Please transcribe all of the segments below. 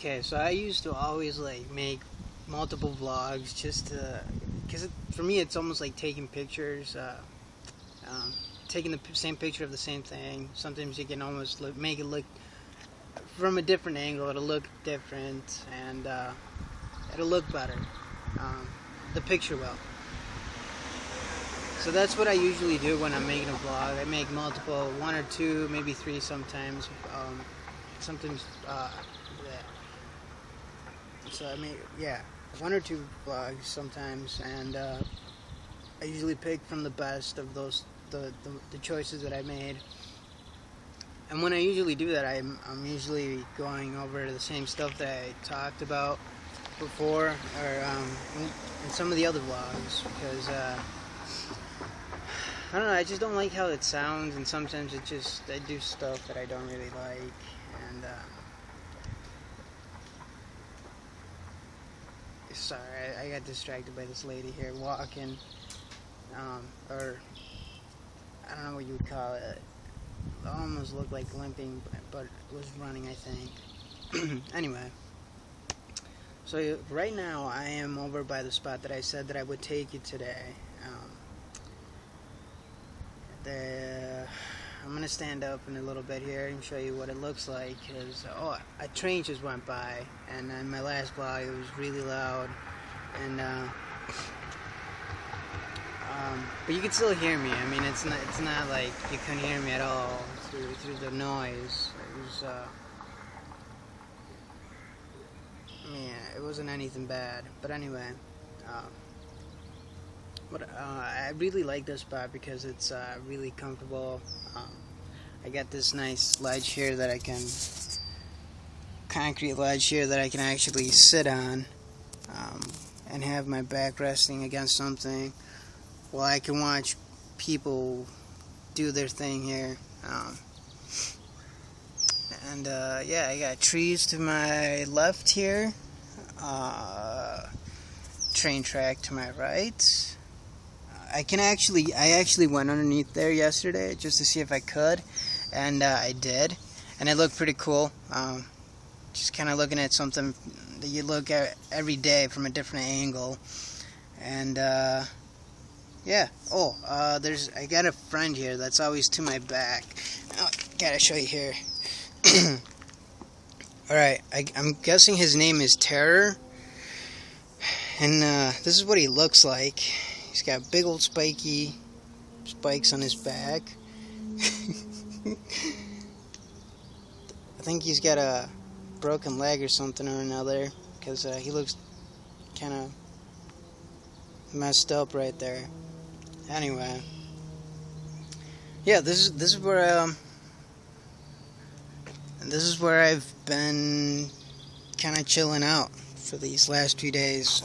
Okay, so I used to always like make multiple vlogs just to, because for me it's almost like taking pictures, um, taking the same picture of the same thing. Sometimes you can almost make it look from a different angle. It'll look different and it'll look better. The picture will. So that's what I usually do when I'm making a vlog. I make multiple, one or two, maybe three sometimes. Sometimes, yeah. So I make, yeah, one or two vlogs sometimes, and I usually pick from the best of those, the choices that I made. And when I usually do that, I'm usually going over the same stuff that I talked about before, or in some of the other vlogs, because I don't know, I just don't like how it sounds, and sometimes I do stuff that I don't really like, and sorry, I got distracted by this lady here walking, or I don't know what you would call it. It almost looked like limping, but it was running, I think. Anyway, so right now I am over by the spot that I said that I would take you today. I'm going to stand up in a little bit here and show you what it looks like, because a train just went by, and in my last vlog it was really loud, and but you can still hear me. I mean, it's not like you couldn't hear me at all through the noise. It was I mean, it wasn't anything bad, but anyway, I really like this spot because it's really comfortable. I got this nice ledge here that I can, concrete ledge here that I can actually sit on, and have my back resting against something while I can watch people do their thing here. And yeah, I got trees to my left here, train track to my right. I actually went underneath there yesterday just to see if I could, and I did, and it looked pretty cool. Just kind of looking at something that you look at every day from a different angle, and yeah. I got a friend here that's always to my back. Oh, gotta show you here. All right, I'm guessing his name is Terror, and this is what he looks like. He's got big old spikes on his back. I think he's got a broken leg or something or another, because he looks kind of messed up right there. Anyway, yeah, this is where I've been kind of chilling out for these last few days.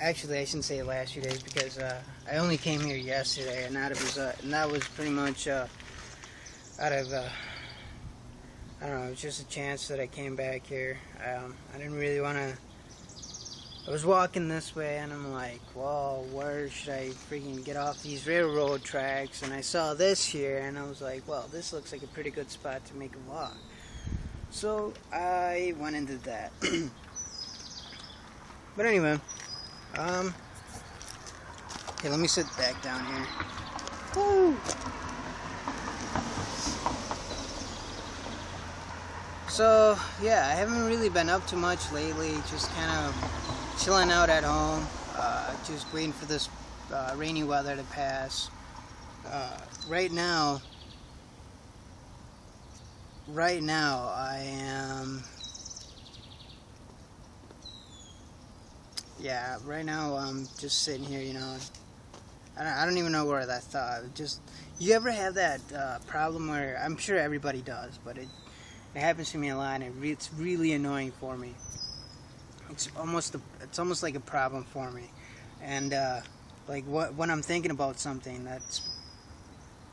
Actually, I shouldn't say last few days, because I only came here yesterday, and that was pretty much out of I don't know, it was just a chance that I came back here. I didn't really want to. I was walking this way, and I'm like, well, where should I freaking get off these railroad tracks? And I saw this here, and I was like, well, this looks like a pretty good spot to make a vlog. So I went and did that. But anyway, okay, let me sit back down here. Woo! So, yeah, I haven't really been up too much lately, just kind of chilling out at home, just waiting for this rainy weather to pass. Right now I am, yeah, right now I'm just sitting here, you know. I don't even know where that thought. You ever have that problem where, I'm sure everybody does, but it happens to me a lot, and it's really annoying for me. It's almost like a problem for me, and like when I'm thinking about something that's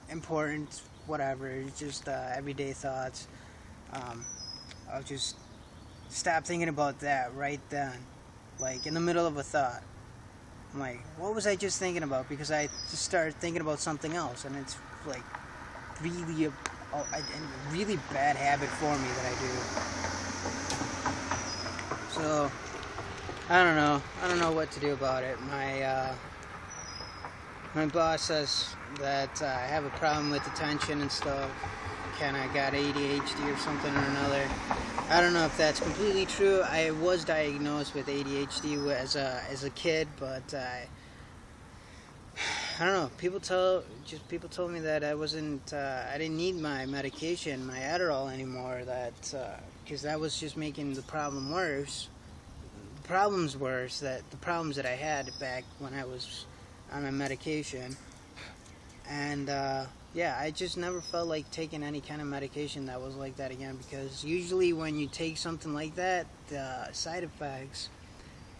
important, whatever, it's just everyday thoughts. I'll just stop thinking about that right then, like in the middle of a thought. I'm like, what was I just thinking about? Because I just started thinking about something else, and it's like really a really bad habit for me that I do. So I don't know. I don't know what to do about it. My boss says that I have a problem with attention and stuff. Kind of got ADHD or something or another. I don't know if that's completely true. I was diagnosed with ADHD as a kid, but I don't know. People told me that I didn't need my medication, my Adderall anymore. Because that was just making the problem worse. The problems that I had back when I was on my medication, and yeah, I just never felt like taking any kind of medication that was like that again. Because usually when you take something like that, the side effects,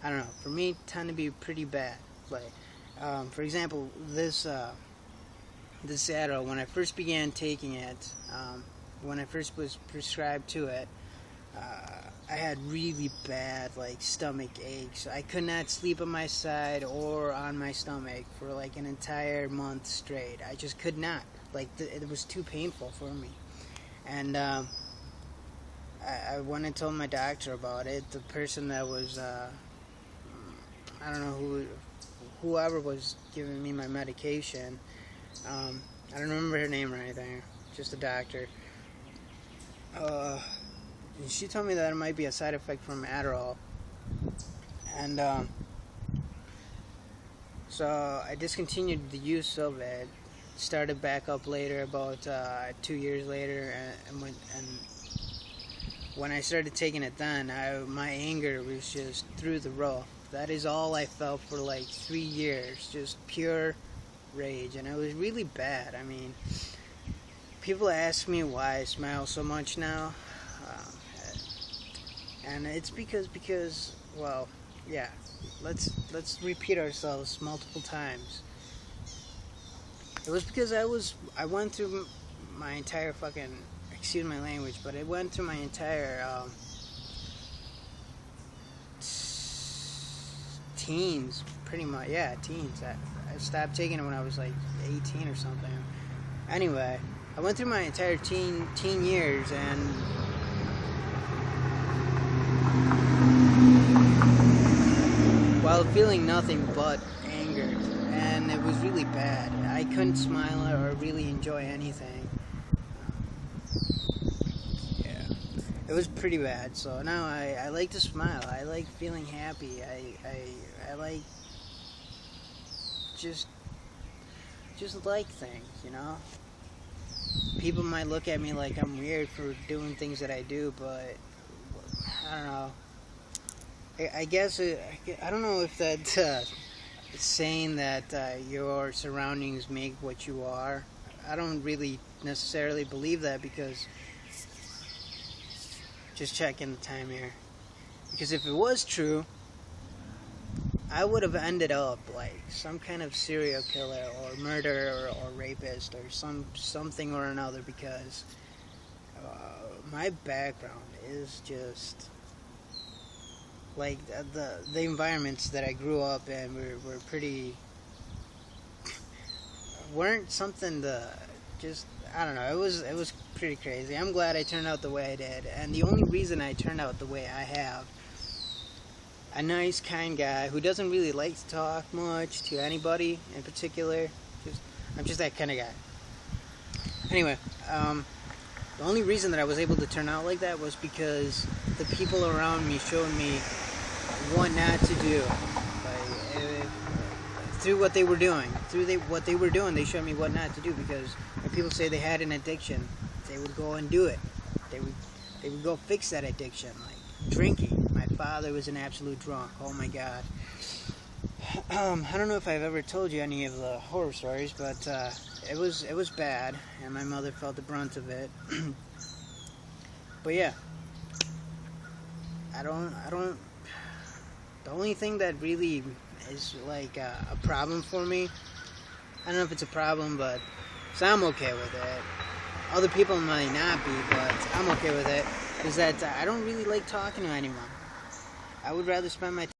I don't know, for me tend to be pretty bad. Like, for example, this Adderall, when I first began taking it, when I first was prescribed to it, I had really bad, like, stomach aches. I could not sleep on my side or on my stomach for like an entire month straight. I just could not. Like, it was too painful for me. And I went and told my doctor about it. The person that was, I don't know whoever was giving me my medication. I don't remember her name or anything. Just a doctor. She told me that it might be a side effect from Adderall. And so I discontinued the use of it. Started back up later, about 2 years later, and when I started taking it then, my anger was just through the roof. That is all I felt for like 3 years, just pure rage, and it was really bad. I mean, people ask me why I smile so much now, and it's because, well, yeah, let's repeat ourselves multiple times. It was because I went through my entire fucking, excuse my language, but it went through my entire teens, pretty much. Yeah, teens. I stopped taking it when I was like 18 or something. Anyway, I went through my entire teen years, and while feeling nothing but anger, and it was really bad. I couldn't smile or really enjoy anything. Yeah, it was pretty bad. So now I like to smile. I like feeling happy. I like just like things, you know. People might look at me like I'm weird for doing things that I do, but I don't know. I guess I don't know if that saying that your surroundings make what you are. I don't really necessarily believe that, because just checking the time here. Because if it was true, I would have ended up like some kind of serial killer or murderer or rapist or something or another, because my background is just like the environments that I grew up in were pretty, weren't something to just, I don't know, it was pretty crazy. I'm glad I turned out the way I did, and the only reason I turned out the way I have, a nice, kind guy who doesn't really like to talk much to anybody in particular. I'm just that kind of guy. Anyway, the only reason that I was able to turn out like that was because the people around me showed me what not to do. Through what they were doing. What they were doing, they showed me what not to do, because when people say they had an addiction, they would go and do it. They would go fix that addiction, like drinking. My father was an absolute drunk. Oh my God. I don't know if I've ever told you any of the horror stories, but it was bad, and my mother felt the brunt of it. But yeah, I don't. The only thing that really is like a problem for me, I don't know if it's a problem, but so I'm okay with it. Other people might not be, but I'm okay with it. Is that I don't really like talking to anyone. I would rather spend my time